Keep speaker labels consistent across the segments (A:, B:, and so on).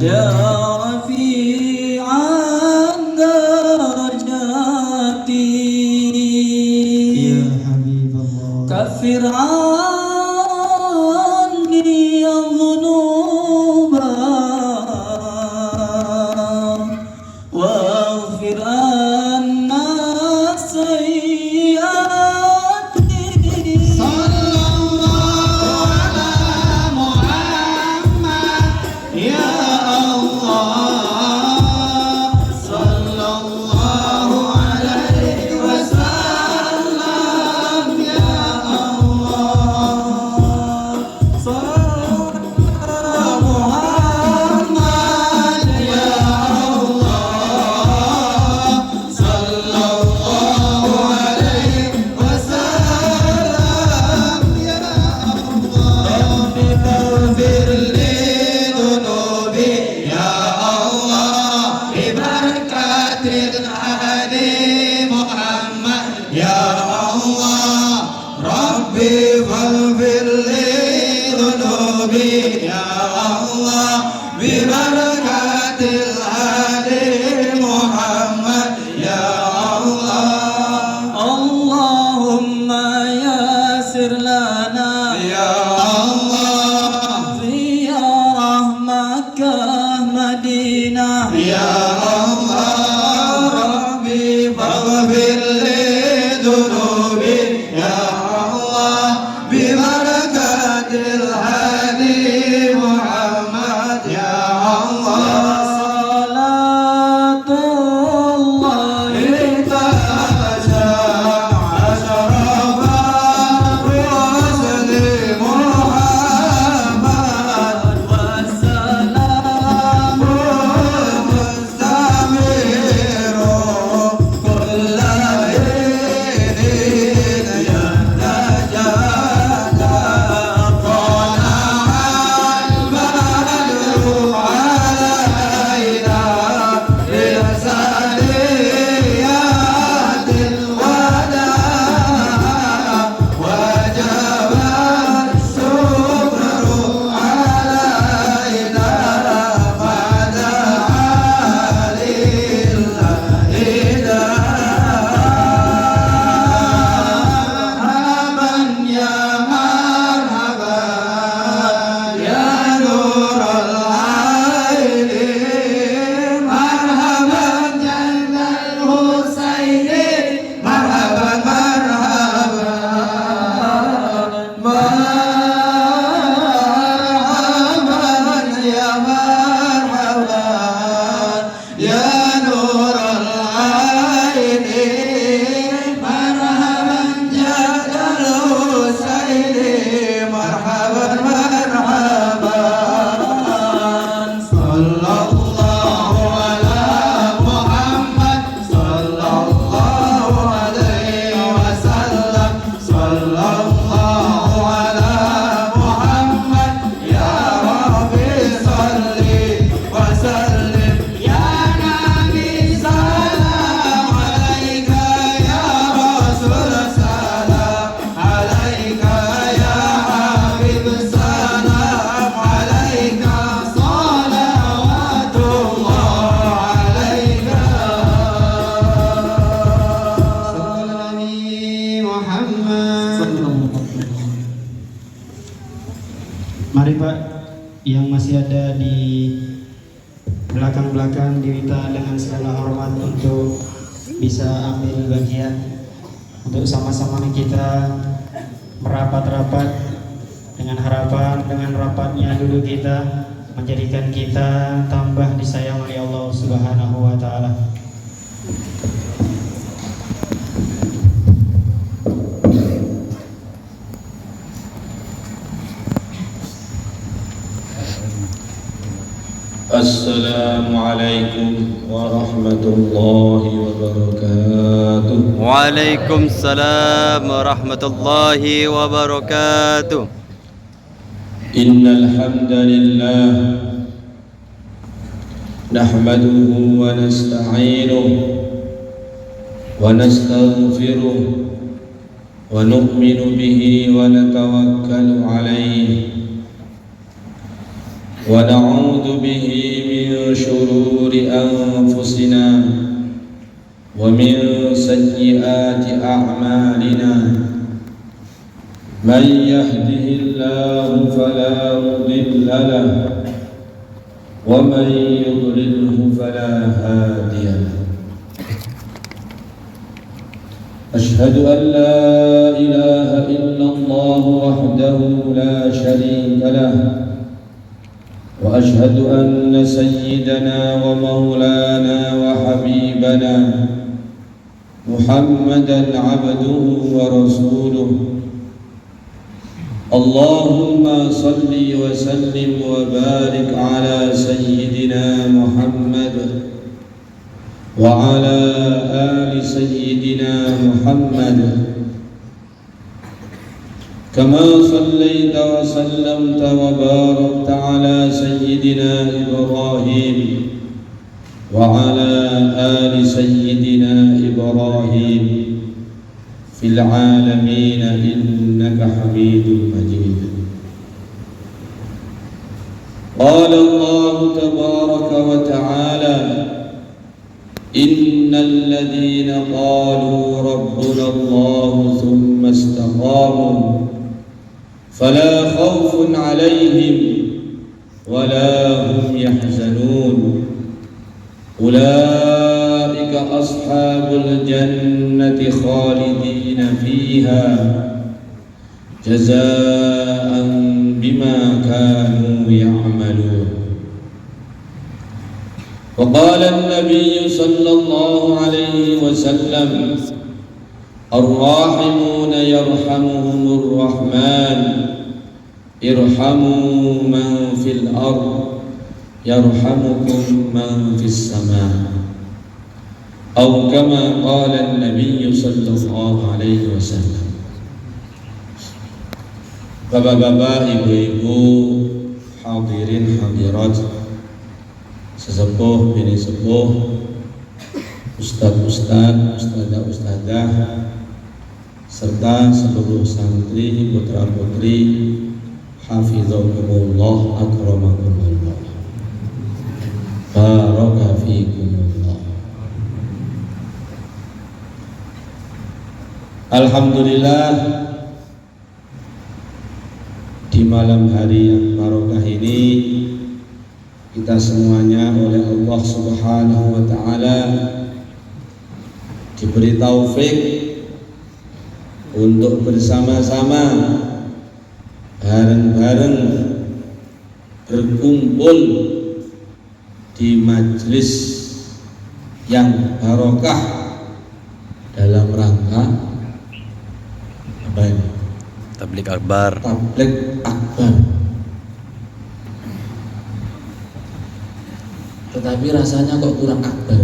A: يا رفيع درجاتي
B: يا حبيب الله
A: كفر عني الذنوب واغفر عنا السيئات
B: صلى الله على محمد يا الله صلى الله عليه وسلم يا الله
A: صلى
B: محمد يا الله صلى الله عليه وسلم يا الله اغفر لي ذنوبي يا الله ببركة الهادي محمد يا الله ربي فاغفر لي ذنوبي يا الله ببركة الهادي محمد يا الله
A: اللهم يسر لنا
B: يا الله
A: زيارة مكة مدينة
B: يا الله ربي فاغفر لي ذنوبي يا الله ببركة الهادي محمد يا الله
A: صلاة الله والسلام
B: Mari Pak, yang masih ada di belakang-belakang diminta dengan segala hormat untuk bisa ambil bagian untuk sama-sama kita merapat-rapat dengan harapan dengan rapatnya dulu kita menjadikan kita tambah disayang oleh Allah Subhanahu wa taala.
C: Assalamualaikum warahmatullahi wabarakatuh.
D: Waalaikumsalam warahmatullahi wabarakatuh.
C: Innal hamdalillah nahmaduhu wa nasta'inuhu wa nastaghfiruh wa nu'minu bihi wa natawakkalu alayhi wa na'udzu bihi فلا مضل له ومن يضلله فلا هادي له أشهد أن لا إله إلا الله وحده لا شريك له وأشهد أن سيدنا ومولانا وحبيبنا محمدا عبده ورسوله اللهم صل وسلم وبارك على سيدنا محمد وعلى آل سيدنا محمد كما صليت وسلمت وباركت على سيدنا إبراهيم وعلى آل سيدنا إبراهيم في العالمين إنك حميد مجيد قال الله تبارك وتعالى إن الذين قالوا ربنا الله ثم استقاموا فلا خوف عليهم ولا هم يحزنون أولئك أصحاب الجنة خالدين فيها جزاء بما كانوا يعملون وقال النبي صلى الله عليه وسلم الراحمون يرحمهم الرحمن ارحموا من في الأرض يرحمكم من في السماء أو كما قال النبي صلى الله عليه وسلم. Bapak-bapak, ibu-ibu, hadirin hadirat, sesepuh bini sepuh, ustadz-ustadz, ustadzah-ustadzah, serta seluruh santri putra-putri, hafizakumullah, akramakumullah, baraka fikumullah. Alhamdulillah, di malam hari yang barokah ini kita semuanya oleh Allah Subhanahu wa taala diberi taufik untuk bersama-sama bareng-bareng berkumpul di majelis yang barokah dalam rangka apa ini?
D: Tablik akbar.
C: Tablik akbar. Tetapi rasanya kok kurang akbar.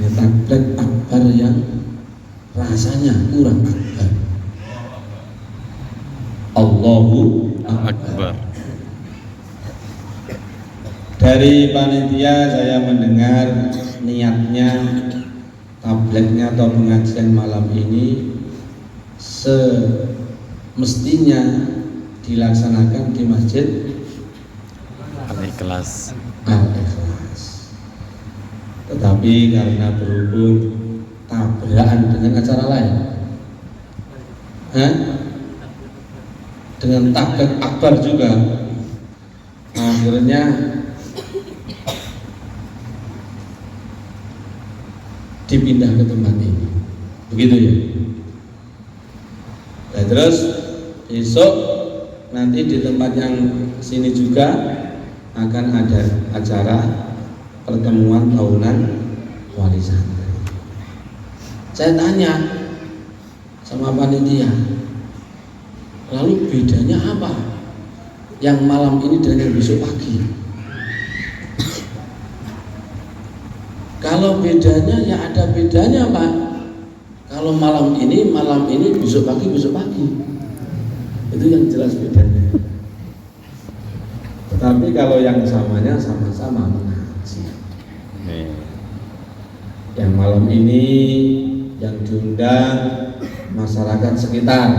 C: Ini tablik akbar yang rasanya kurang akbar. Allahu akbar. Dari panitia saya mendengar niatnya tablignya atau pengajian malam ini semestinya dilaksanakan di masjid
D: Al-Ikhlas.
C: Al-Ikhlas. Tetapi karena berhubung tabrakan dengan acara lain, dengan tablik akbar juga, akhirnya dipindah ke tempat ini. Begitu ya. Nah, terus besok nanti di tempat yang sini juga akan ada acara pertemuan tahunan wali santri. Saya tanya sama panitia, lalu bedanya apa yang malam ini dan yang besok pagi? Kalau bedanya ya ada bedanya Pak. Kalau malam ini, besok pagi. Itu yang jelas bedanya. Tetapi kalau yang samanya sama-sama mengaji. Yang malam ini yang diundang masyarakat sekitar,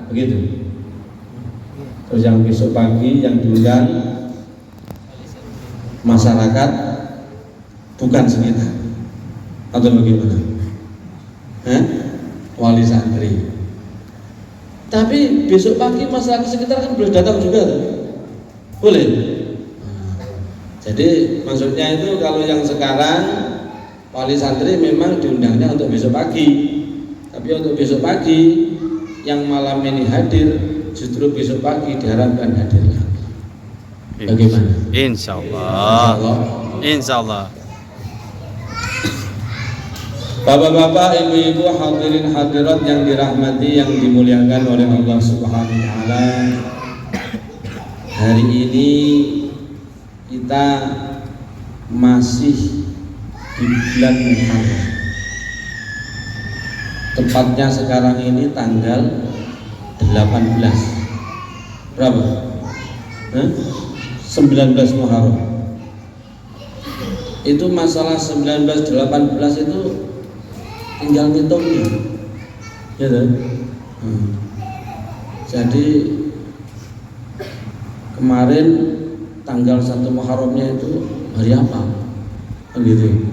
C: begitu. Terus yang besok pagi yang diundang masyarakat bukan sekitar, atau bagaimana? Wali santri. Tapi besok pagi masyarakat sekitar kan boleh datang juga tuh. Boleh. Jadi maksudnya itu kalau yang sekarang wali santri memang diundangnya untuk besok pagi. Tapi untuk besok pagi yang malam ini hadir, justru besok pagi diharapkan hadir lagi. Bagaimana?
D: Insya Allah. Insya Allah.
C: Bapak-bapak, ibu-ibu, hadirin hadirat yang dirahmati, yang dimuliakan oleh Allah Subhanahu wa taala. Hari ini kita masih di bulan Muharram. Tepatnya sekarang ini tanggal 18. Berapa? 19 Muharram. Itu masalah 19 18 itu tinggal ngitungnya, ya kan? Jadi kemarin tanggal 1 Muharramnya itu hari apa? Kan gitu.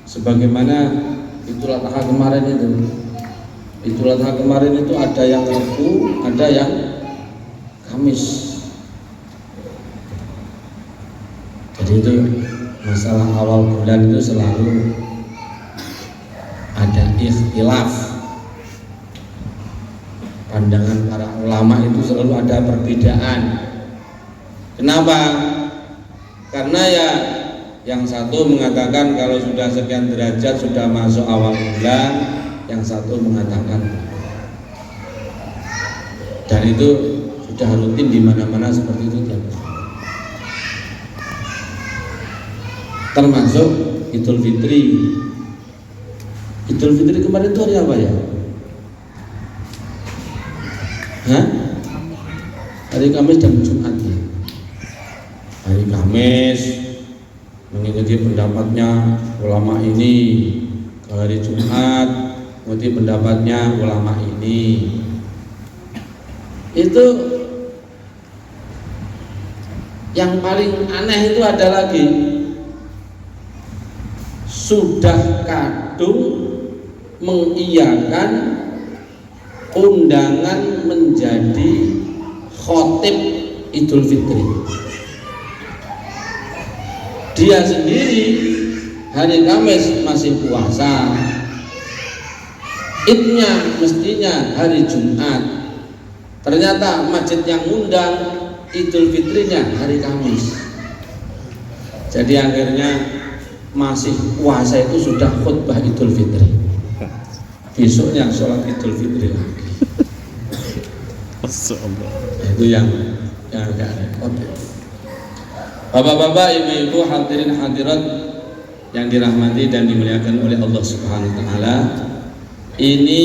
C: Sebagaimana Idul Adha kemarin itu. Idul Adha kemarin itu ada yang Rabu, ada yang Kamis. Jadi itu masalah awal bulan itu selalu ada ikhtilaf. Pandangan para ulama itu selalu ada perbedaan. Kenapa? Karena ya yang satu mengatakan kalau sudah sekian derajat sudah masuk awal bulan, yang satu mengatakan dan itu sudah rutin di mana-mana seperti itu tiap hari. Termasuk Idul Fitri. Idul Fitri kemarin itu hari apa ya? Hari Kamis dan Jumat ya. Hari Kamis mengikuti pendapatnya ulama ini, hari Jumat mengikuti pendapatnya ulama ini. Itu yang paling aneh itu ada lagi, sudah kadung mengiyakan undangan menjadi khotib Idul Fitri. Dia sendiri hari Kamis masih puasa, Idnya mestinya hari Jumat. Ternyata masjid yang undang Idul Fitrinya hari Kamis. Jadi akhirnya masih puasa itu sudah khutbah Idul Fitri. Besoknya sholat Idul Fitri lagi. Itu yang agak repot. Bapak-bapak, ibu-ibu, hadirin hadirat yang dirahmati dan dimuliakan oleh Allah Subhanahu wa taala. Ini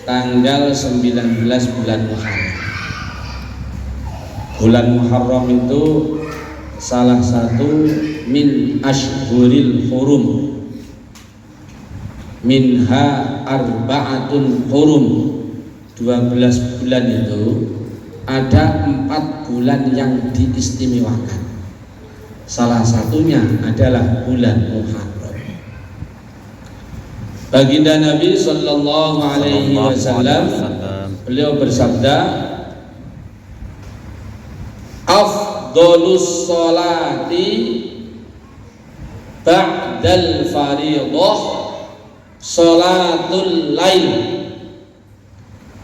C: tanggal 19 bulan Muharram. Bulan Muharram itu salah satu min ashhuril hurum. Minha arba'atun hurum. 12 bulan itu ada 4 bulan yang diistimewakan. Salah satunya adalah bulan Muharram. Baginda Nabi Sallallahu Alaihi Wasallam beliau bersabda, afdolus sholati ba'dal fariḍah sholatul lail.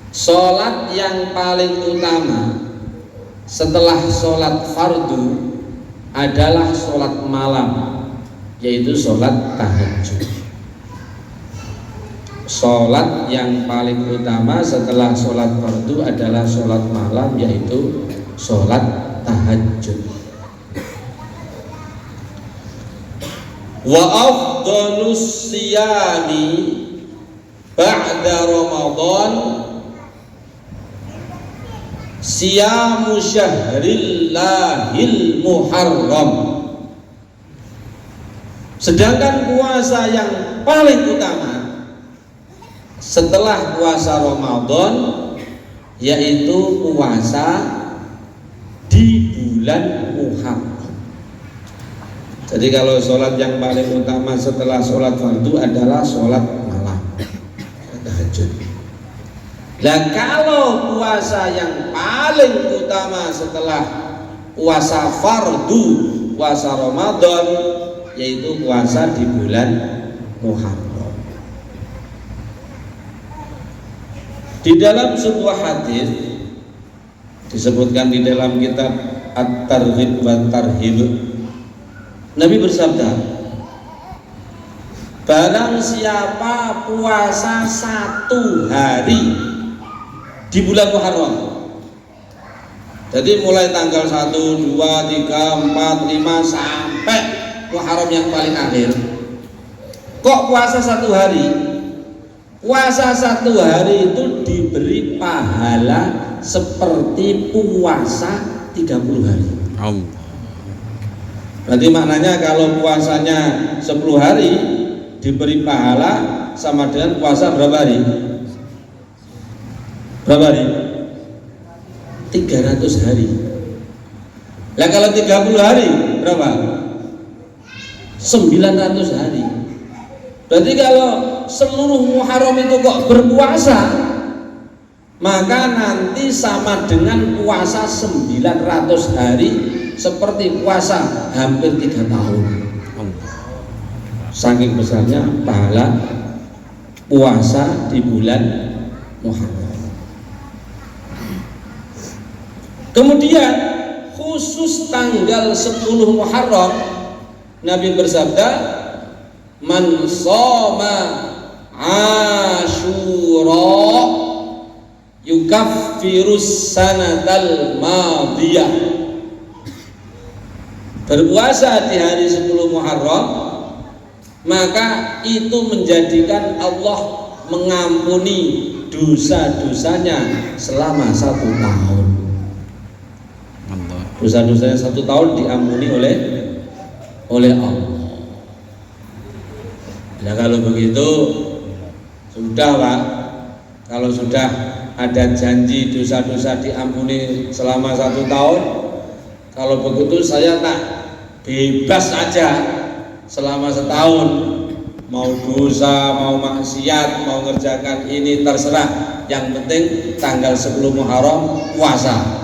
C: Sholat yang paling utama setelah sholat fardu adalah sholat malam, yaitu sholat tahajud. Sholat yang paling utama setelah sholat fardu adalah sholat malam, yaitu sholat tahajud. Wa afdalus siyami ba'da Ramadan siyamu syahrillahil muharram. Sedangkan puasa yang paling utama setelah puasa Ramadan yaitu puasa di bulan Muharram. Jadi kalau sholat yang paling utama setelah sholat fardu adalah sholat malam, tahajud. Lah kalau puasa yang paling utama setelah puasa fardu, puasa Ramadan, yaitu puasa di bulan Muharram. Di dalam sebuah hadis disebutkan di dalam kitab At-Targhib wa Tarhib, Nabi bersabda, barang siapa puasa 1 hari di bulan Muharram, jadi mulai tanggal 1, 2, 3, 4, 5 sampai Muharram yang paling akhir, kok puasa 1 hari? Puasa 1 hari itu diberi pahala seperti puasa 30 hari. Berarti maknanya kalau puasanya 10 hari diberi pahala sama dengan puasa berapa hari? Berapa hari? 300 hari. Lah kalau 30 hari berapa? 900 hari. Berarti kalau seluruh Muharram itu kok berpuasa, maka nanti sama dengan puasa 900 hari, seperti puasa hampir 3 tahun. Saking besarnya pahala puasa di bulan Muharram. Kemudian khusus tanggal 10 Muharram, Nabi bersabda, man shoma Asyura yukaffirus sanatal madiyah. Berpuasa di hari 10 Muharram, maka itu menjadikan Allah mengampuni dosa-dosanya selama 1 tahun. Dosa-dosanya 1 tahun diampuni oleh Allah. Nah kalau begitu sudah Pak, kalau sudah ada janji dosa-dosa diampuni selama 1 tahun, kalau begitu saya tak bebas aja selama 1 tahun, mau dosa, mau maksiat, mau ngerjakan ini terserah, yang penting tanggal 10 Muharram puasa.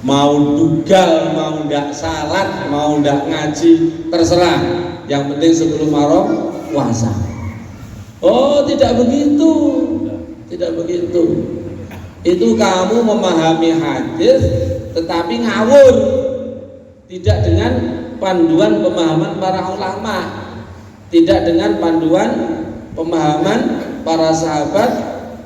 C: Mau dugal, mau ndak salat, mau ndak ngaji, terserah, yang penting 10 Muharram puasa. Oh, tidak begitu, tidak begitu. Itu kamu memahami hadis tetapi ngawur, tidak dengan panduan pemahaman para ulama, tidak dengan panduan pemahaman para sahabat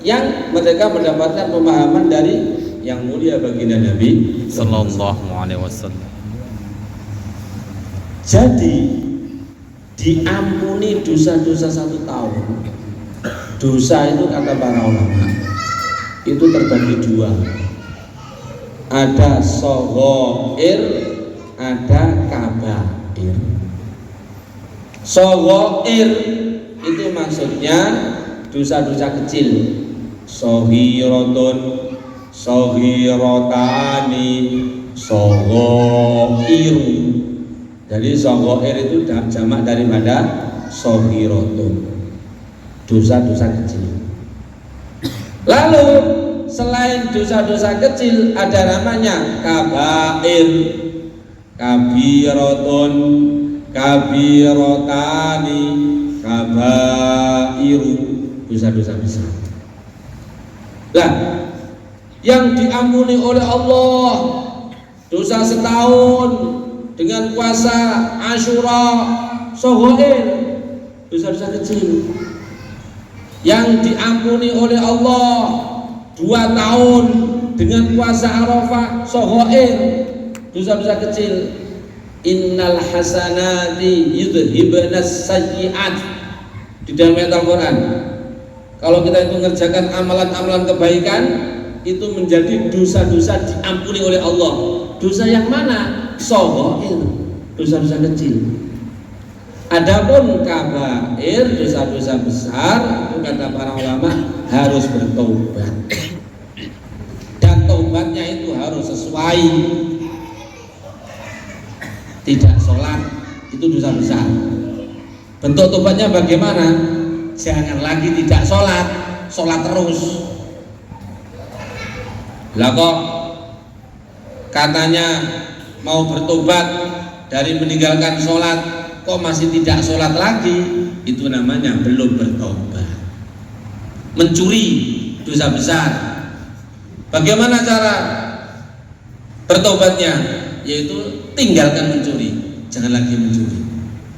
C: yang mereka mendapatkan pemahaman dari yang mulia baginda Nabi
D: Sallallahu alaihi wasallam.
C: Jadi diampuni dosa-dosa 1 tahun. Dosa itu kata para ulama itu terbagi 2. Ada shaghair, ada kabair. Shaghair itu maksudnya dosa-dosa kecil. Shaghiratun, shaghiratani, shaghairu. Jadi shaghair itu jamak daripada shaghiratun, dosa-dosa kecil. Lalu selain dosa-dosa kecil ada namanya kabair, kabiratun, kabiratani, kabairu, dosa-dosa besar. Nah, yang diampuni oleh Allah dosa setahun dengan puasa Asyura, shaghair, dosa-dosa kecil. Yang diampuni oleh Allah 2 tahun dengan puasa Arafah, shaghair, dosa-dosa kecil. Innal hasanati yudhibnas sayyi'at. Di dalam ayat Al-Quran, kalau kita itu mengerjakan amalan-amalan kebaikan, itu menjadi dosa-dosa diampuni oleh Allah. Dosa yang mana? Shaghair, dosa-dosa kecil. Adapun kabair, dosa-dosa besar, itu kata para ulama harus bertobat. Dan tobatnya itu harus sesuai. Tidak sholat itu dosa besar. Bentuk tobatnya bagaimana? Jangan lagi tidak sholat, sholat terus. Lah kok katanya mau bertobat dari meninggalkan sholat, kok masih tidak sholat lagi? Itu namanya belum bertobat. Mencuri dosa besar. Bagaimana cara bertobatnya? Yaitu tinggalkan mencuri, jangan lagi mencuri,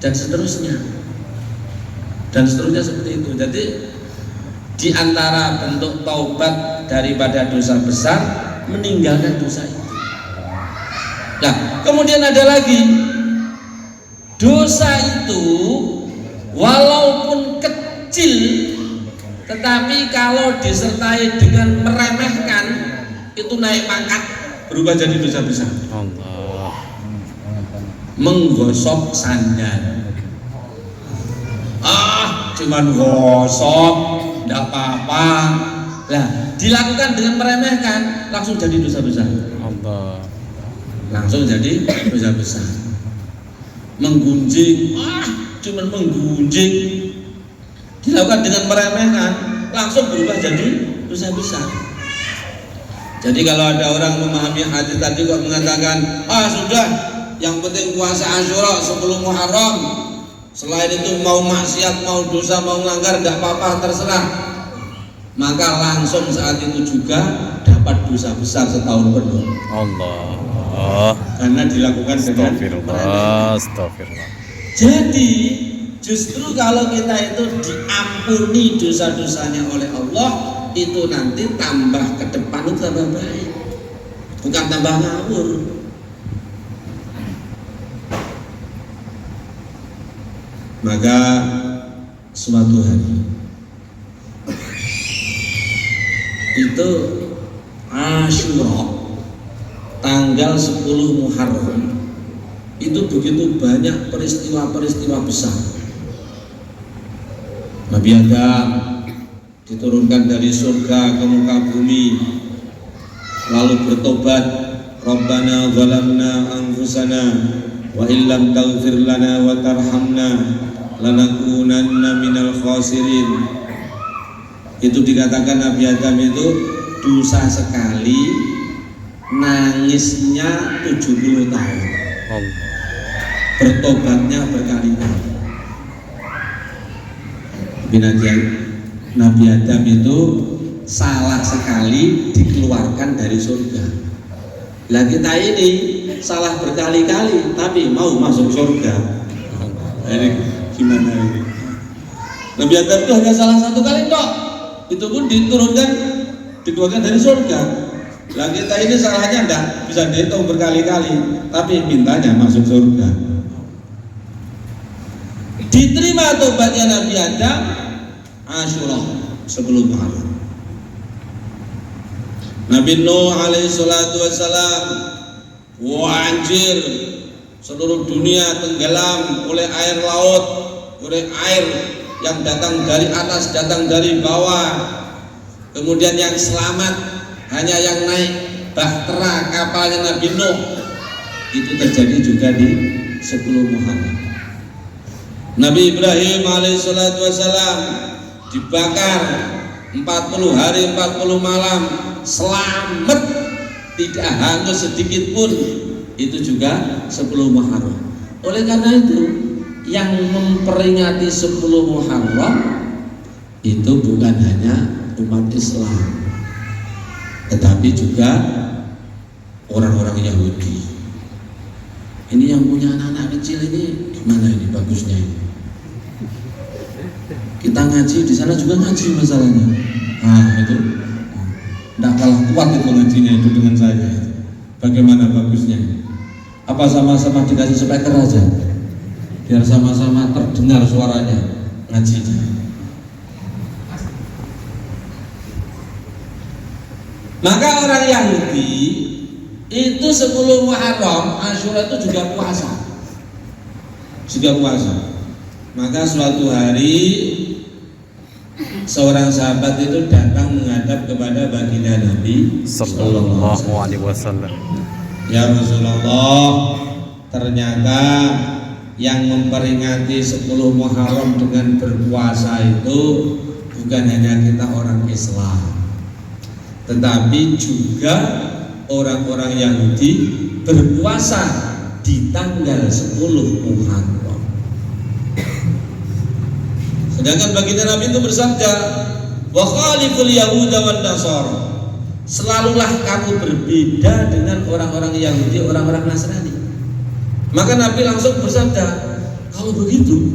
C: dan seterusnya seperti itu. Jadi di antara bentuk taubat daripada dosa besar, meninggalkan dosa itu. Nah, kemudian ada lagi dosa itu walaupun kecil, tetapi kalau disertai dengan meremehkan itu naik pangkat, berubah jadi dosa besar.
D: Allah.
C: Menggosok sandal. Cuman gosok, tidak apa-apa. Lah, dilakukan dengan meremehkan, langsung jadi dosa besar.
D: Allah.
C: Langsung jadi dosa besar. Menggunjing, cuman menggunjing, dilakukan dengan meremehkan, langsung berubah jadi dosa besar. Jadi kalau ada orang memahami hadis tadi kok mengatakan, sudah, yang penting puasa Asyura 10 Muharram, selain itu mau maksiat, mau dosa, mau melanggar, tidak apa-apa, terserah, maka langsung saat itu juga dapat dosa besar setahun penuh.
D: Allah.
C: Karena dilakukan dengan
D: Astagfirullah.
C: Jadi justru kalau kita itu diampuni dosa-dosanya oleh Allah, itu nanti tambah ke depan itu tambah baik, bukan tambah ngawur. Maka suatu hari itu Asyura tanggal 10 Muharram, itu begitu banyak peristiwa-peristiwa besar. Nabi Adam diturunkan dari surga ke muka bumi, lalu bertobat, Rabbana zalamna anfusana wa illam taghfir lana wa tarhamna lanakunanna minal khasirin. Itu dikatakan Nabi Adam itu dosa sekali, nangisnya 70 tahun, bertobatnya berkali-kali. Nabi Adam itu salah sekali dikeluarkan dari surga. Lah kita ini salah berkali-kali tapi mau masuk surga. Ini gimana ini? Nabi Adam itu hanya salah satu kali toh, itu pun dikeluarkan dari surga. Lah kita ini salahnya enggak bisa dihitung berkali-kali, tapi mintanya masuk surga. Diterima tobatnya Nabi Adam Asyura 10 Muharram. Nabi Nuh alaihi salatu wassalam banjir, seluruh dunia tenggelam oleh air laut, oleh air yang datang dari atas, datang dari bawah. Kemudian yang selamat hanya yang naik bahtera kapalnya Nabi Nuh. Itu terjadi juga di 10 Muharram. Nabi Ibrahim alaihissalatu wassalam dibakar 40 hari 40 malam, selamat, tidak hanyut sedikit pun. Itu juga 10 Muharram. Oleh karena itu, yang memperingati 10 Muharram itu bukan hanya umat Islam, tetapi juga orang-orang Yahudi. Ini yang punya anak-anak kecil ini gimana ini bagusnya ini? Kita ngaji di sana juga ngaji masalahnya. Itu tidak kalah kuat itu ngajinya itu dengan saya. Bagaimana bagusnya? Apa sama-sama dikasih speaker aja, biar sama-sama terdengar suaranya ngajinya. Maka orang Yahudi itu 10 Muharram Asyura itu juga puasa. Maka suatu hari seorang sahabat itu datang menghadap kepada baginda Nabi
D: Sallallahu Alaihi Wasallam.
C: Ya Rasulullah, ternyata yang memperingati 10 Muharram dengan berpuasa itu bukan hanya kita orang Islam, tetapi juga orang-orang Yahudi berpuasa di tanggal 10 Muharram. Sedangkan baginda Nabi itu bersabda, wa khaliful yahuda wan nasara, selalulah kamu berbeda dengan orang-orang Yahudi, orang-orang Nasrani. Maka Nabi langsung bersabda, kalau begitu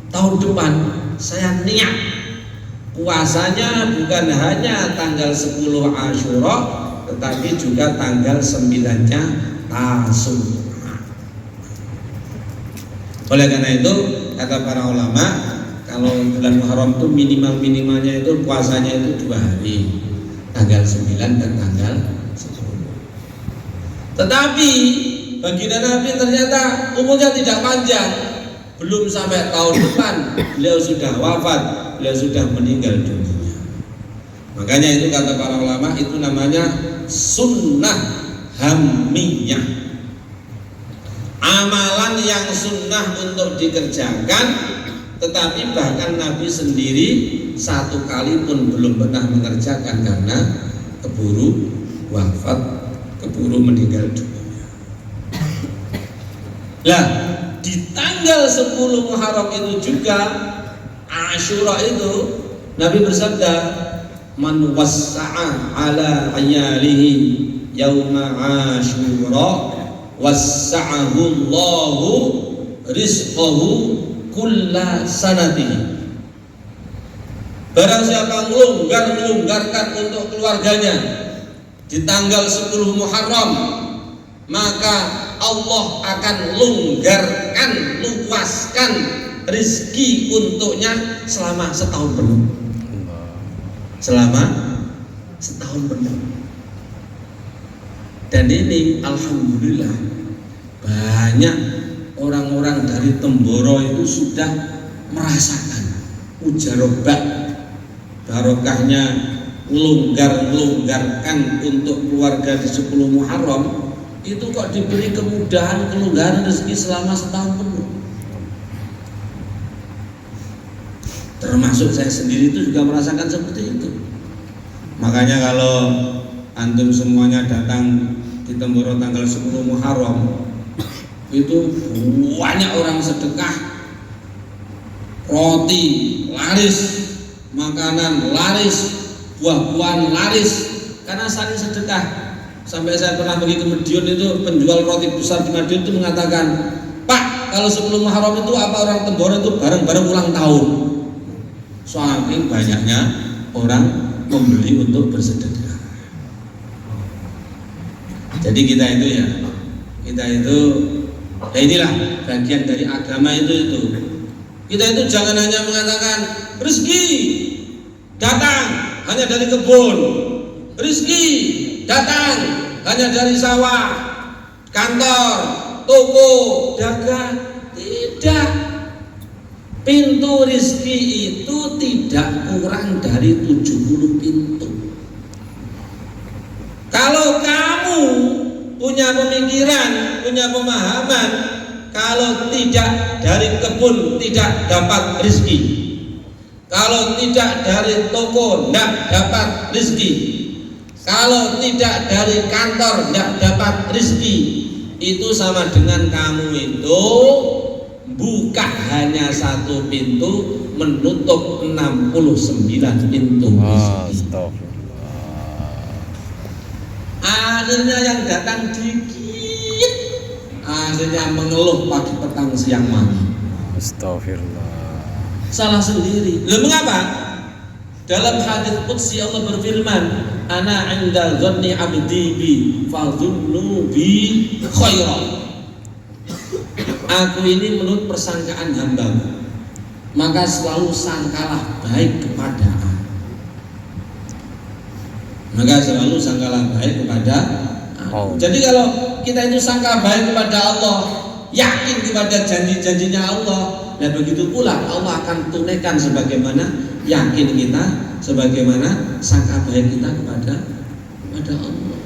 C: tahun depan saya niat puasanya bukan hanya tanggal 10 Asyura, tetapi juga tanggal 9-nya Tasyrik. Oleh karena itu kata para ulama, kalau bulan Muharram itu minimalnya itu puasanya itu 2 hari, tanggal 9 dan tanggal 10. Tetapi baginda Nabi ternyata umurnya tidak panjang. Belum sampai tahun depan beliau sudah wafat, beliau sudah meninggal dunia. Makanya itu kata para ulama, itu namanya sunnah hamiyah, amalan yang sunnah untuk dikerjakan, tetapi bahkan Nabi sendiri satu kali pun belum pernah mengerjakan karena keburu wafat, keburu meninggal dunia. Lah, di tanggal 10 Muharram itu juga Asyura itu Nabi bersabda, man wassa'a ala ayalihi yauma Asyura wassa'ahu Allahu rizqahu kulla sanatihi. Barang siapa melonggarkan untuk keluarganya di tanggal 10 Muharram, maka Allah akan longgarkan, luaskan rezeki untuknya selama setahun penuh. Selama setahun penuh. Dan ini alhamdulillah banyak orang-orang dari Temboro itu sudah merasakan mujarabah barokahnya longgarkan untuk keluarga di 10 Muharram. Itu kok diberi kemudahan, kelonggaran rezeki selama setahun penuh. Termasuk saya sendiri itu juga merasakan seperti itu. Makanya kalau antum semuanya datang di Temboro tanggal 10 Muharram, itu banyak orang sedekah, roti laris, makanan laris, buah-buahan laris, karena saling sedekah. Sampai saya pernah pergi ke Madiun, itu penjual roti besar di Madiun itu mengatakan, Pak, kalau 10 Muharram itu apa orang Temboro itu bareng-bareng ulang tahun. Saking banyaknya orang membeli untuk bersedekah. Jadi kita itu ya inilah bagian dari agama itu. Kita itu jangan hanya mengatakan rezeki datang hanya dari kebun, rezeki datang hanya dari sawah, kantor, toko, dagang. Tidak. Pintu rezeki itu tidak kurang dari 70 pintu. Kalau kamu punya pemikiran, punya pemahaman, kalau tidak dari kebun tidak dapat rezeki, kalau tidak dari toko tidak dapat rezeki, kalau tidak dari kantor tidak dapat rezeki, itu sama dengan kamu itu buka hanya satu pintu, menutup 69 pintu rezeki. Akhirnya yang datang dikit, akhirnya mengeluh pagi petang siang malam.
D: Astagfirullah.
C: Salah sendiri. Lalu mengapa? Dalam hadis qudsi Allah berfirman, ana 'inda dhanni 'abdi bi fadhunnu bi khairan. Aku ini menurut persangkaan hamba, maka selalu sangkalah baik kepada aku. Maka selalu sangkalah baik kepada aku. Jadi kalau kita itu sangka baik kepada Allah, yakin kepada janji-janjinya Allah, dan begitu pula Allah akan tunaikan sebagaimana yakin kita, sebagaimana sangka baik kita kepada Allah.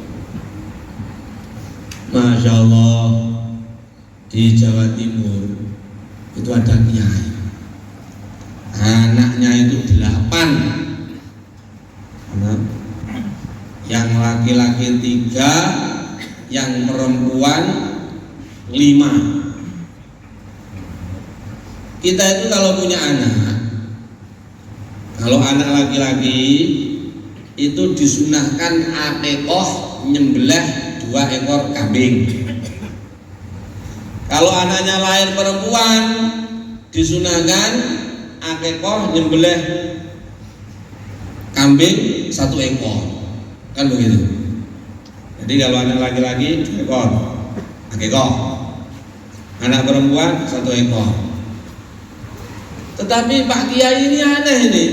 C: Masya Allah, di Jawa Timur itu ada kiai, anaknya itu Nah, yang laki-laki 3, yang perempuan 5. Kita itu kalau punya anak, kalau anak laki-laki itu disunahkan akikoh nyembelih 2 ekor kambing. Kalau anaknya lahir perempuan disunahkan akikoh nyembelih kambing 1 ekor, kan begitu. Jadi kalau anak laki-laki 2 ekor akikoh, anak perempuan 1 ekor. Tetapi Pak Kiai ini aneh ini,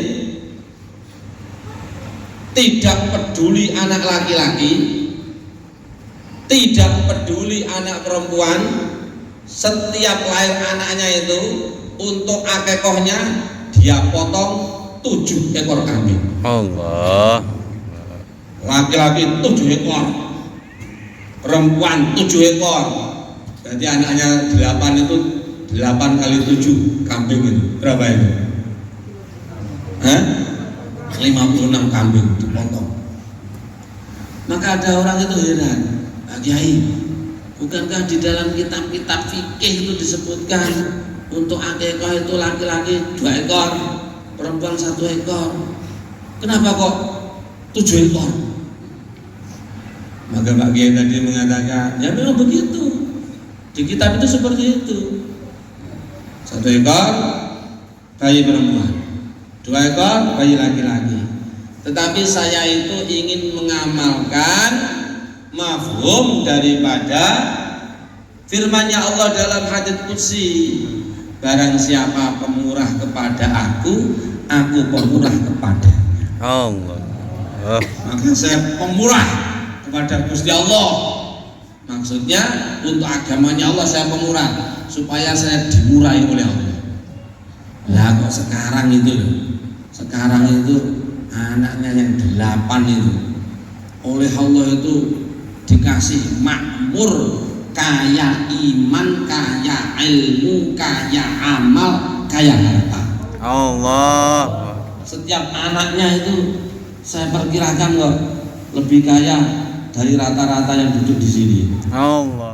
C: tidak peduli anak laki-laki, tidak peduli anak perempuan, setiap lahir anaknya itu untuk akikohnya dia potong 7 ekor kambing.
D: Allah.
C: Laki-laki 7 ekor, perempuan 7 ekor. Berarti anaknya 8 itu 8 kali 7 kambing itu. Berapa itu? 56 kambing dipotong. Maka ada orang itu heran, Pak Kiai, bukankah di dalam kitab-kitab fikih itu disebutkan untuk akikah itu laki-laki 2 ekor, perempuan 1 ekor. Kenapa kok 7 ekor? Maka Pak Kiai tadi mengatakan, ya memang begitu. Di kitab itu seperti itu. 1 ekor bayi perempuan, 2 ekor bayi laki-laki. Tetapi saya itu ingin mengamalkan mafhum daripada firman-Nya Allah dalam hadits qudsi, barang siapa pemurah kepada aku pemurah kepadanya.
D: Allah.
C: Maka saya pemurah kepada Gusti Allah. Maksudnya untuk agamanya Allah saya pemurah, supaya saya dimurahi oleh Allah. Lah kok sekarang itu anaknya yang 8 itu oleh Allah itu dikasih makmur, kaya iman, kaya ilmu, kaya amal, kaya harta.
D: Allah.
C: Setiap anaknya itu saya perkirakan kok lebih kaya dari rata-rata yang duduk di sini.
D: Allah.